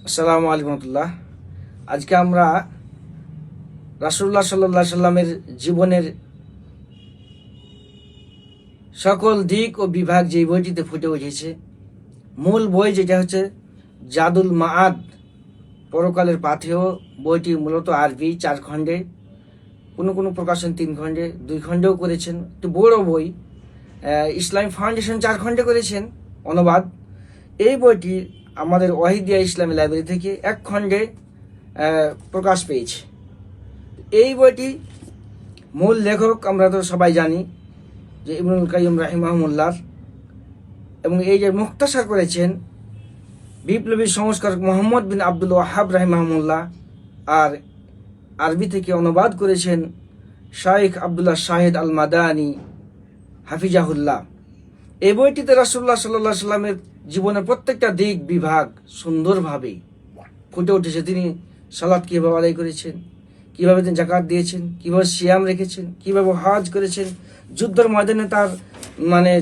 আসসালামু আলাইকুম রহমতুল্লাহ। আজকে আমরা রাসূলুল্লাহ সাল্লাল্লাহু আলাইহি সাল্লামের জীবনের সকল দিক ও বিভাগ যে বইটিতে ফুটে উঠেছে, মূল বই যেটা হচ্ছে জাদুল মাআদ, পরকালের পাথেয়। বইটি মূলত আরবি, 4 খণ্ডে, কোনো কোনো প্রকাশন 3 খণ্ডে, 2 খণ্ডেও করেছেন। একটু বড় বই। ইসলামিক ফাউন্ডেশন 4 খণ্ডে করেছেন অনুবাদ। এই বইটি আমাদের ওয়াহিদিয়া ইসলামী লাইব্রেরি থেকে 1 খণ্ডে প্রকাশ পেয়েছে। এই বইটি মূল লেখক আমরা তো সবাই জানি যে ইবনুল কাইয়্যিম রাহিমাহুল্লাহ, এবং এই যে মুখতাসার করেছেন বিপ্লবী সংস্কারক মোহাম্মদ বিন আব্দুল ওয়াহাব রাহিমাহুল্লাহ, আর আরবি থেকে অনুবাদ করেছেন শাইখ আব্দুল্লাহ শাহিদ আল মাদানী হাফিজাহুল্লাহ। এই বইটিতে রাসূলুল্লাহ সাল্লাল্লাহু আলাইহি সাল্লামের জীবনের প্রত্যেকটা দিক বিভাগ সুন্দরভাবে ফুটে উঠেছে। তিনি সালাত কীভাবে আদায় করেছেন, কীভাবে তিনি যাকাত দিয়েছেন, কীভাবে সিয়াম রেখেছেন, কীভাবে হজ করেছেন, যুদ্ধের ময়দানে তার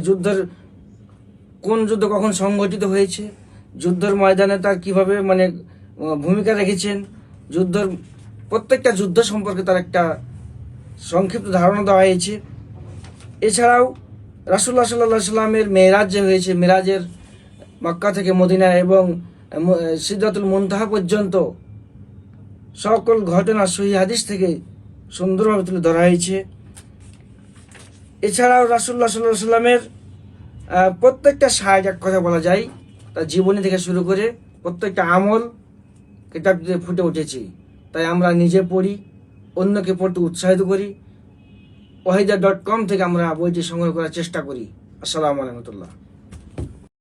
যুদ্ধের কোন যুদ্ধ কখন সংঘটিত হয়েছে, যুদ্ধের ময়দানে তার কীভাবে ভূমিকা রেখেছেন, যুদ্ধের প্রত্যেকটা যুদ্ধ সম্পর্কে তার একটা সংক্ষিপ্ত ধারণা দেওয়া হয়েছে। এছাড়াও রাসূলুল্লাহ সাল্লাল্লাহু আলাইহি সাল্লামের মেরাজ যে হয়েছে, মেরাজের মক্কা থেকে মদিনা এবং সিদরাতুল মুনতাহা পর্যন্ত সকল ঘটনা সহিহ হাদিস থেকে সুন্দরভাবে তুলে ধরা হয়েছে। এছাড়াও রাসূলুল্লাহ সাল্লাল্লাহু আলাইহি সাল্লামের প্রত্যেকটা সাইড, এক কথা বলা যায়, তার জীবনী থেকে শুরু করে প্রত্যেকটা আমল কিতাবটিতে ফুটে উঠেছে। তাই আমরা নিজে পড়ি, অন্যকে পড়তে উৎসাহিত করি। ওয়াহিদা.com থেকে আমরা বইটি সংগ্রহ করার চেষ্টা করি। আসসালামু আলাইকুম রহমতুল্লাহ।